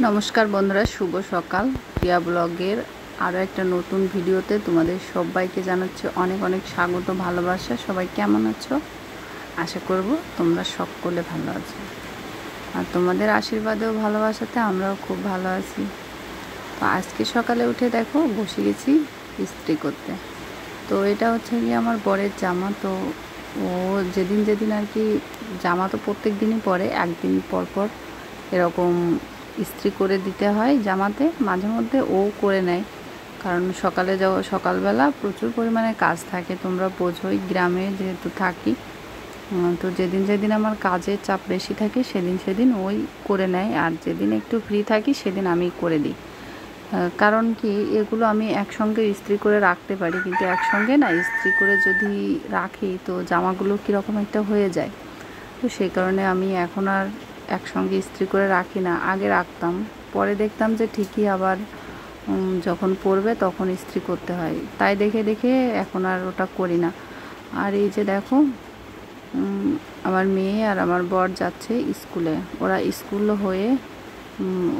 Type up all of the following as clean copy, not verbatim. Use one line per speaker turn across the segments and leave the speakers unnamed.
নমস্কার বন্ধুরা, শুভ সকাল। প্রিয়া ব্লগের আরও একটা নতুন ভিডিওতে তোমাদের সবাইকে জানাচ্ছি অনেক অনেক স্বাগত, ভালোবাসা। সবাই কেমন আছো? আশা করব তোমরা সকলে ভালো আছো, আর তোমাদের আশীর্বাদেও ভালোবাসাতে আমরাও খুব ভালো আছি। তো আজকে সকালে উঠে দেখো বসে গেছি ইস্ত্রি করতে। তো এটা হচ্ছে গিয়ে আমার বরের জামা। তো ও যেদিন যেদিন আর কি, জামা তো প্রত্যেক দিনই পরে, একদিন পর পর এরকম ইস্ত্রি করে দিতে হয় জামাতে। মাঝে মধ্যে ও করে নেয়, কারণ সকালবেলা প্রচুর পরিমাণে কাজ থাকে, তোমরা বোঝোই, গ্রামে যেহেতু থাকি। তো যেদিন যেদিন আমার কাজের চাপ বেশি থাকে সেদিন ওই করে নেয়, আর যেদিন একটু ফ্রি থাকি সেদিন আমি করে দিই। কারণ কি, এগুলো আমি একসঙ্গে ইস্ত্রি করে রাখতে পারি, কিন্তু একসঙ্গে না ইস্ত্রি করে যদি রাখি তো জামাগুলো কীরকম একটা হয়ে যায়। তো সেই কারণে আমি এখন আর একসঙ্গে ইস্ত্রি করে রাখি না। আগে রাখতাম, পরে দেখতাম যে ঠিকই আবার যখন পরবে তখন ইস্ত্রি করতে হয়, তাই দেখে দেখে এখন আর ওটা করি না। আর এই যে দেখো, আমার মেয়ে আর আমার বর যাচ্ছে স্কুলে। ওরা স্কুল হয়ে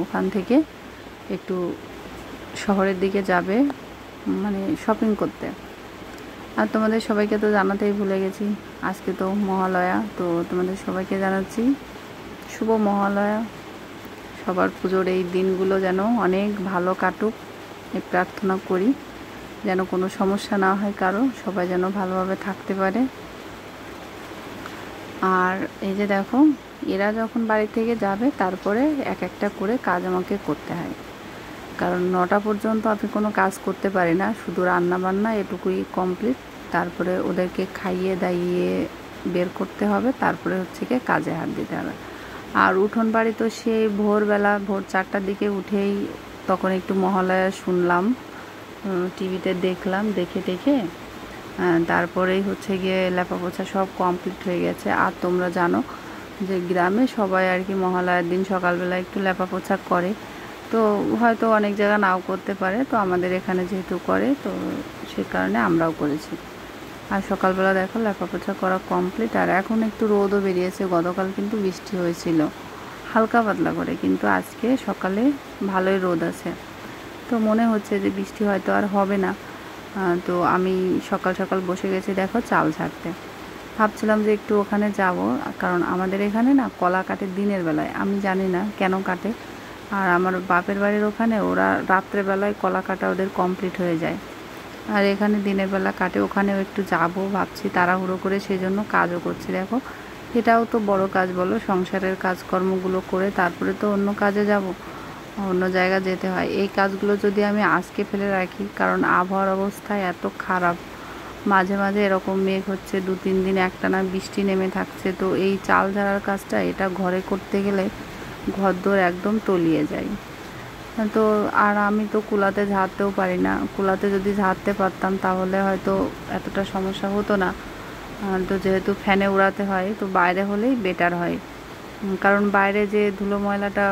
ওখান থেকে একটু শহরের দিকে যাবে, মানে শপিং করতে। আর তোমাদের সবাইকে তো জানাতেই ভুলে গেছি, আজকে তো মহালয়া। তো তোমাদের সবাইকে জানাচ্ছি শুভ মহালয়া। সবার পুজোর এই দিনগুলো যেন অনেক ভালো কাটুক, এই প্রার্থনা করি, যেন কোনো সমস্যা না হয় কারো, সবাই যেন ভালোভাবে থাকতে পারে। আর এই যে দেখো, এরা যখন বাড়ি থেকে যাবে তারপরে এক একটা করে কাজ আমাকে করতে হয়, কারণ 9টা পর্যন্ত আমি কোনো কাজ করতে পারি না, শুধু রান্না বান্না এটুকুই কমপ্লিট। তারপরে ওদেরকে খাইয়ে দাইয়ে বের করতে হবে, তারপরে হচ্ছে গিয়ে কাজে হাত দিতে হবে। আর উঠোন বাড়ি তো সেই ভোর 4টার দিকে উঠেই তখন একটু মহালয়া শুনলাম, টিভিতে দেখলাম, দেখে তারপরেই হচ্ছে গিয়ে লেপা পোছা সব কমপ্লিট হয়ে গেছে। আর তোমরা জানো যে গ্রামে সবাই আর কি মহালয়ার দিন সকালবেলা একটু লেপা পোছা করে, তো হয়তো অনেক জায়গা নাও করতে পারে, তো আমাদের এখানে যেহেতু করে তো সে কারণে আমরাও করেছি। আর সকালবেলা দেখো লেপা পোছা করা কমপ্লিট। আর এখন একটু রোদও বেরিয়েছে, গতকাল কিন্তু বৃষ্টি হয়েছিল হালকা পাতলা করে, কিন্তু আজকে সকালে ভালোই রোদ আছে। তো মনে হচ্ছে যে বৃষ্টি হয়তো আর হবে না। তো আমি সকাল সকাল বসে গেছি দেখো চাল ছাড়তে। ভাবছিলাম যে একটু ওখানে যাব, কারণ আমাদের এখানে না কলা কাটে দিনের বেলায়, আমি জানি না কেন কাটে। আর আমার বাপের বাড়ির ওখানে ওরা রাত্রেবেলায় কলা কাটা ওদের কমপ্লিট হয়ে যায়, আর এখানে দিনের বেলা কাটে। ওখানেও একটু যাব ভাবছি, তাড়াহুড়ো করে, সেই জন্য কাজও করছি। দেখো এটাও তো বড় কাজ বলো, সংসারের কাজকর্মগুলো করে তারপরে তো অন্য কাজে যাব, অন্য জায়গা যেতে হয়। এই কাজগুলো যদি আমি আজকে ফেলে রাখি, কারণ আবহাওয়ার অবস্থা এত খারাপ, মাঝে মাঝে এরকম মেঘ হচ্ছে, 2-3 দিন একটানা বৃষ্টি নেমে থাকছে, তো এই চাল ঝাড়ার কাজটা এটা ঘরে করতে গেলে ঘরদোর একদম তলিয়ে যায়। তো আর আমি তো কুলাতে ঝাড়তেও পারি না, কুলাতে যদি ঝাড়তে পারতাম তাহলে হয়তো এতটা সমস্যা হতো না। তো যেহেতু ফ্যানে উড়াতে হয়, তো বাইরে হলেই বেটার হয়, কারণ বাইরে যে ধুলো ময়লাটা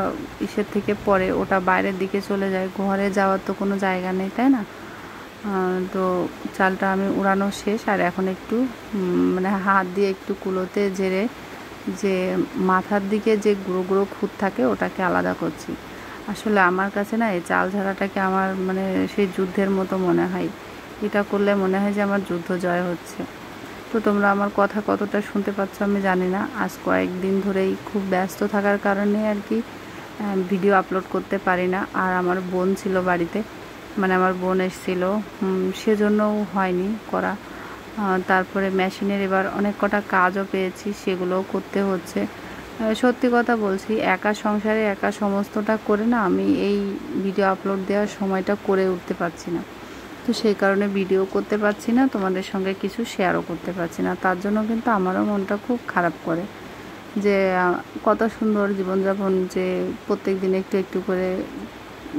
ইসের থেকে পড়ে ওটা বাইরের দিকে চলে যায়, ঘরে যাওয়ার তো কোনো জায়গা নেই, তাই না? তো চালটা আমি উড়ানো শেষ, আর এখন একটু মানে হাত দিয়ে একটু কুলোতে ঝেড়ে যে মাথার দিকে যে গুঁড়ো গুঁড়ো খুঁত থাকে ওটাকে আলাদা করছি। আসলে আমার কাছে না এই চাল ঝাড়াটাকে আমার মানে সেই যুদ্ধের মতো মনে হয়, এটা করলে মনে হয় যে আমার যুদ্ধ জয় হচ্ছে। তো তোমরা আমার কথা কতটা শুনতে পাচ্ছ আমি জানি না, আজ কয়েকদিন ধরেই খুব ব্যস্ত থাকার কারণে আর কি ভিডিও আপলোড করতে পারি না। আর আমার বোন ছিল বাড়িতে, মানে আমার বোন এসেছিলো, সেজন্যও হয়নি করা। তারপরে মেশিনের এবার অনেক কটা কাজও পেয়েছি, সেগুলোও করতে হচ্ছে। সত্যি কথা বলছি, একা সংসারে একা সমস্তটা করে না আমি এই ভিডিও আপলোড দেওয়ার সময়টা করে উঠতে পারছি না। তো সেই কারণে ভিডিও করতে পারছি না, তোমাদের সঙ্গে কিছু শেয়ারও করতে পারছি না, তার জন্য কিন্তু আমারও মনটা খুব খারাপ করে যে কত সুন্দর জীবনযাপন, যে প্রত্যেক দিন একটু একটু করে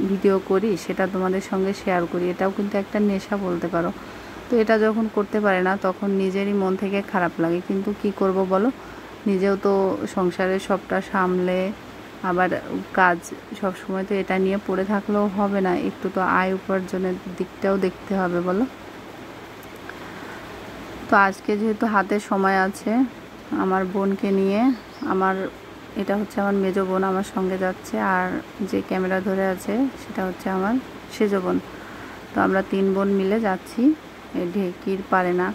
ভিডিও করি, সেটা তোমাদের সঙ্গে শেয়ার করি, এটাও কিন্তু একটা নেশা বলতে পারো। তো এটা যখন করতে পারে না তখন নিজেরই মন থেকে খারাপ লাগে, কিন্তু কি করব বলো, নিজেও তো সংসারের সবটা সামলে আবার কাজ সব সময় তো এটা নিয়ে পড়ে থাকলেও হবে না, একটু তো আয় উপার্জনের দিকটাও দেখতে হবে বলো। তো আজকে যেহেতু হাতে সময় আছে, আমার বোনকে নিয়ে আমার এটা হচ্ছে আমার মেজো বোন আমার সঙ্গে যাচ্ছে, আর যে ক্যামেরা ধরে আছে সেটা হচ্ছে আমার সেজো বোন। তো আমরা 3 বোন মিলে যাচ্ছি ঢেকির পারে না,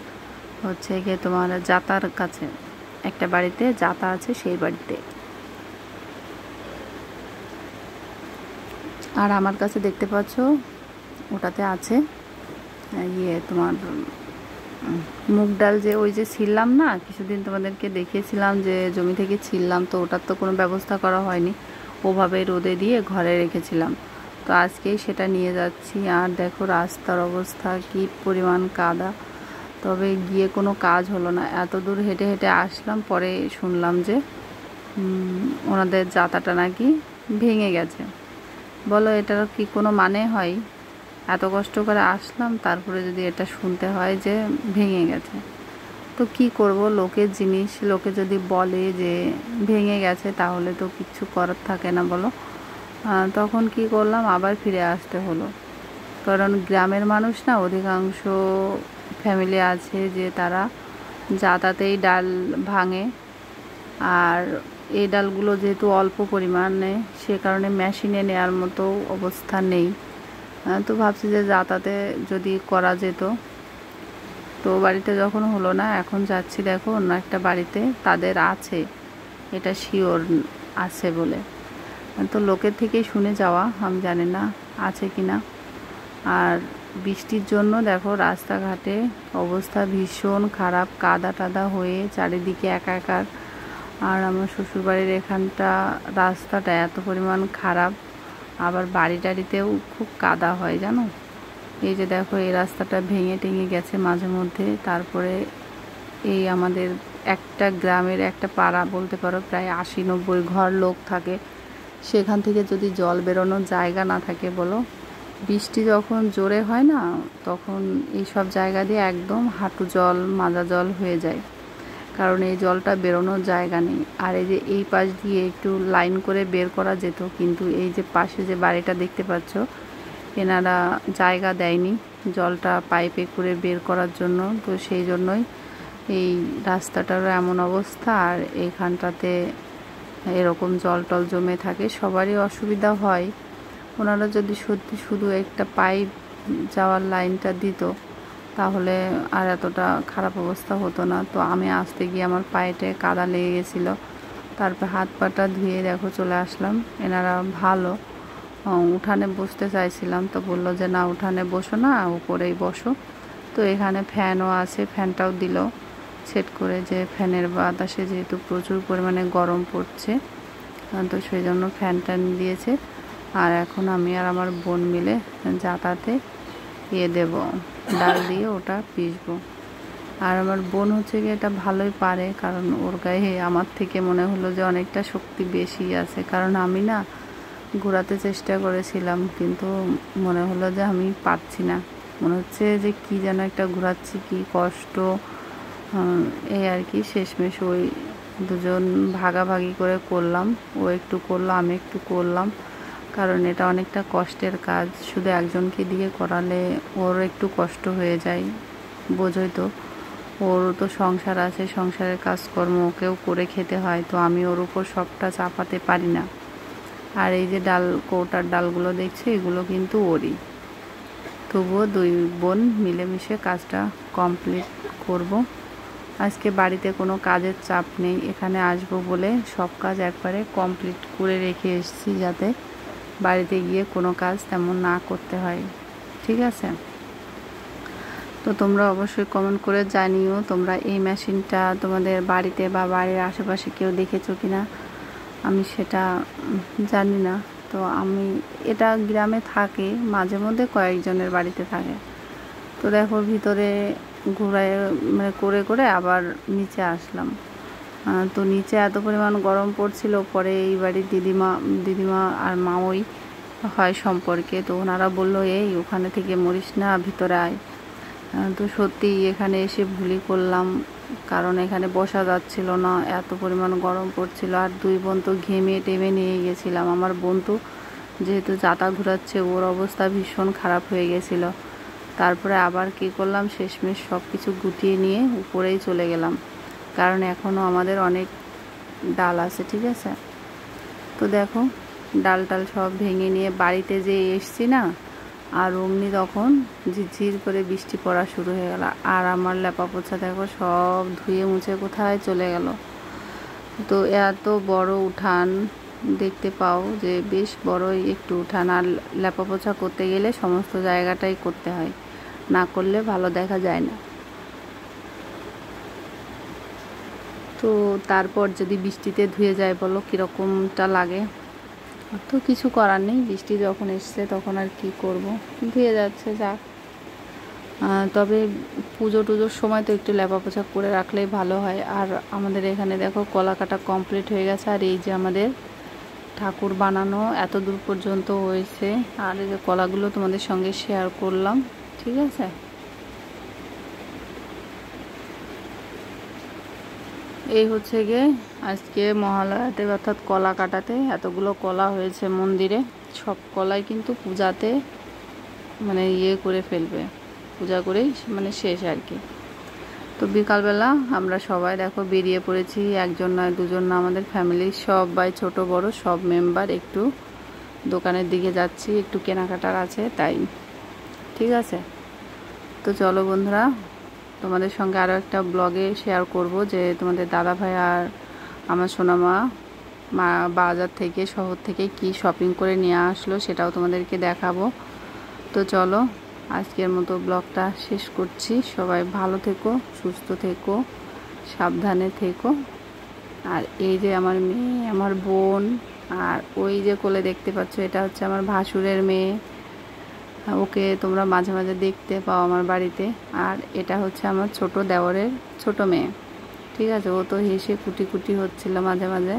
হচ্ছে গিয়ে তোমার জাতার কাছে একটা বাড়িতে জাতা আছে, সেই বাড়িতে। আর আমার কাছে দেখতে পাচ্ছ ওটাতে আছে তোমার মুগ ডাল, যে ওই যে ছিললাম না কিছুদিন তোমাদেরকে দেখিয়েছিলাম যে জমি থেকে ছিললাম, তো ওটার তো কোনো ব্যবস্থা করা হয়নি, ওভাবে রোদে দিয়ে ঘরে রেখেছিলাম। তো আজকেই সেটা নিয়ে যাচ্ছি। আর দেখো রাস্তার অবস্থা কি পরিমাণ কাদা, তবে গিয়ে কোনো কাজ হলো না, এত দূর হেঁটে হেঁটে আসলাম, পরে শুনলাম যে ওনাদের জাতাটা নাকি ভেঙে গেছে। বলো এটার কি কোনো মানে হয়? এত কষ্ট করে আসলাম, তারপরে যদি এটা শুনতে হয় যে ভেঙে গেছে, তো কি করব? লোকের জিনিস লোকে যদি বলে যে ভেঙে গেছে তাহলে তো কিচ্ছু করার থাকে না, বলো। তখন কি করলাম, আবার ফিরে আসতে হলো, কারণ গ্রামের মানুষ না, অধিকাংশ ফ্যামিলি আছে যে তারা যাতাতেই ডাল ভাঙে, আর এই ডালগুলো যেহেতু অল্প পরিমাণে, সে কারণে মেশিনে নেওয়ার মতো অবস্থা নেই। তো ভাবছি যে যাতাতে যদি করা যেত, তো বাড়িতে যখন হলো না, এখন যাচ্ছি দেখো অন্য একটা বাড়িতে তাদের আছে, এটা শিওর আছে বলে, তো লোকের থেকেই শুনে যাওয়া, আমি জানি না আছে কি না। আর বৃষ্টির জন্য দেখো রাস্তাঘাটে অবস্থা ভীষণ খারাপ, কাদা টাদা হয়ে চারিদিকে একাকার। আর আমার শ্বশুরবাড়ির এখানটা রাস্তাটা এত পরিমাণ খারাপ, আবার বাড়ি টাড়িতেও খুব কাদা হয় জানো। এই যে দেখো এই রাস্তাটা ভেঙে টেঙে গেছে মাঝে মধ্যে। তারপরে এই আমাদের একটা গ্রামের একটা পাড়া বলতে পারো, প্রায় 80-90 ঘর লোক থাকে, সেখান থেকে যদি জল বেরোনোর জায়গা না থাকে, বলো বৃষ্টি যখন জোরে হয় না, তখন এই সব জায়গা দিয়ে একদম হাঁটু জল মাজা জল হয়ে যায়, কারণ এই জলটা বেরোনোর জায়গা নেই। আর এই যে এই পাশ দিয়ে একটু লাইন করে বের করা যেত, কিন্তু এই যে পাশে যে বাড়িটা দেখতে পাচ্ছ, এনারা জায়গা দেয়নি জলটা পাইপে করে বের করার জন্য, তো সেই জন্যই এই রাস্তাটারও এমন অবস্থা। আর এইখানটাতে এরকম জল টল জমে থাকে, সবারই অসুবিধা হয়। ওনারা যদি সত্যি শুধু একটা পাইপ যাওয়ার লাইনটা দিত, তাহলে আর এতটা খারাপ অবস্থা হতো না। তো আমি আসতে গিয়ে আমার পায়েতে কাদা লেগে গেছিলো, তারপর হাত পাটা ধুয়ে দেখো চলে আসলাম। এনারা ভালো, উঠানে বসতে চাইছিলাম, তো বললো যে না উঠানে বসো না, উপরেই বসো। তো এখানে ফ্যানও আছে, ফ্যানটাও দিল সেট করে, যে ফ্যানের বাতাসে যেহেতু প্রচুর পরিমাণে গরম পড়ছে, তো সেই জন্য ফ্যান ট্যান দিয়েছে। আর এখন আমি আর আমার বোন মিলে যাতাতে দেব, ডাল দিয়ে ওটা পিসবো। আর আমার বোন হচ্ছে গিয়ে এটা ভালোই পারে, কারণ ওর গায়ে আমার থেকে মনে হলো যে অনেকটা শক্তি বেশি আছে, কারণ আমি না ঘোরাতে চেষ্টা করেছিলাম, কিন্তু মনে হলো যে আমি পারছি না, মনে হচ্ছে যে কি যেন একটা ঘোরাচ্ছি, কি কষ্ট, এই আর কি। শেষমেশ ওই দুজন ভাগাভাগি করে করলাম, ও একটু করলো আমি একটু করলাম, কারণ এটা অনেকটা কষ্টের কাজ, শুধু একজনকে দিয়ে করালে ওর একটু কষ্ট হয়ে যায়, বোঝোই তো, ওর তো সংসার আছে, সংসারের কাজকর্ম ওকেও করে খেতে হয়, তো আমি ওর উপর সবটা চাপাতে পারি না। আর এই যে ডাল কৌটার ডালগুলো দেখছে, এগুলো কিন্তু ওরই, তবুও 2 বোন মিলেমিশে কাজটা কমপ্লিট করব। আজকে বাড়িতে কোনো কাজের চাপ নেই, এখানে আসবো বলে সব কাজ একবারে কমপ্লিট করে রেখে এসেছি, যাতে বাড়িতে গিয়ে কোনো কাজ তেমন না করতে হয়, ঠিক আছে। তো তোমরা অবশ্যই কমেন্ট করে জানিও তোমরা এই মেশিনটা তোমাদের বাড়িতে বা বাড়ির আশেপাশে কেউ দেখেছো কিনা, আমি সেটা জানি না। তো আমি এটা গ্রামে থাকে, মাঝে মধ্যে কয়েকজনের বাড়িতে থাকে। তো দেখো ভিতরে ঘোরায় মানে করে করে আবার নিচে আসলাম। তো নিচে এত পরিমাণ গরম পড়ছিল, পরে এই বাড়ির দিদিমা আর মাওই হয় সম্পর্কে, তো ওনারা বললো এই ওখানে থেকে মরিস না, ভিতরে আয়। তো সত্যি এখানে এসে ভুলই করলাম, কারণ এখানে বসা যাচ্ছিল না, এত পরিমাণ গরম পড়ছিল। আর 2 বোন তো ঘেমে টেমে নিয়ে গেছিলাম, আমার বোন তো যেহেতু যাতা ঘুরাচ্ছে, ওর অবস্থা ভীষণ খারাপ হয়ে গেছিলো। তারপরে আবার কি করলাম, শেষমেশ সব কিছু গুটিয়ে নিয়ে উপরেই চলে গেলাম, কারণ এখনও আমাদের অনেক ডাল আছে, ঠিক আছে। তো দেখো ডাল টাল সব ভেঙে নিয়ে বাড়িতে যে এসছি না, আর অমনি তখন ঝিরঝির করে বৃষ্টি পড়া শুরু হয়ে গেল। আর আমার লেপা পোছা দেখো সব ধুয়ে মুছে কোথায় চলে গেল। তো এত বড় উঠান দেখতে পাও যে বেশ বড়ই একটু উঠান, আর লেপা পোছা করতে গেলে সমস্ত জায়গাটাই করতে হয়, না করলে ভালো দেখা যায় না। তো তারপর যদি বৃষ্টিতে ধুয়ে যায় বলো কীরকমটা লাগে। তো কিছু করার নেই, বৃষ্টি যখন এসছে তখন আর কি করব, ধুয়ে যাচ্ছে যাক। তবে পুজো টুজোর সময় তো একটু লেপা পোছা করে রাখলেই ভালো হয়। আর আমাদের এখানে দেখো কলা কাটা কমপ্লিট হয়ে গেছে, আর এই যে আমাদের ঠাকুর বানানো এত দূর পর্যন্ত হয়েছে। আর এই যে কলাগুলো তোমাদের সঙ্গে শেয়ার করলাম, ঠিক আছে। এই হচ্ছে গিয়ে আজকে মহালয়াতে অর্থাৎ কলা কাটাতে এতগুলো কলা হয়েছে মন্দিরে। সব কলাই কিন্তু পূজাতে মানে করে ফেলবে, পূজা করেই মানে শেষ আর কি। তো বিকালবেলা আমরা সবাই দেখো বেরিয়ে পড়েছি, একজন নয় দুজন না, আমাদের ফ্যামিলির সবাই ছোট বড় সব মেম্বার একটু দোকানের দিকে যাচ্ছি, একটু কেনাকাটার আছে তাই, ঠিক আছে। তো চলো বন্ধুরা, তোমাদের সঙ্গে আরও একটা ব্লগে শেয়ার করব যে তোমাদের দাদা ভাই আর আমার সোনামা বাজার থেকে শহর থেকে কি শপিং করে নিয়ে আসলো সেটাও তোমাদেরকে দেখাবো। তো চলো আজকের মতো ব্লগটা শেষ করছি। সবাই ভালো থেকো, সুস্থ থেকো, সাবধানে থেকো। আর এই যে আমার মেয়ে, আমার বোন, আর ওই যে কোলে দেখতে পাচ্ছ এটা হচ্ছে আমার ভাসুরের মেয়ে, ওকে তোমরা মাঝে মাঝে দেখতে পাও আমার বাড়িতে। আর এটা হচ্ছে আমার ছোট দেওরের ছোট মেয়ে, ঠিক আছে। ও তো হেসে কুটি কুটি হচ্ছিল মাঝে মাঝে।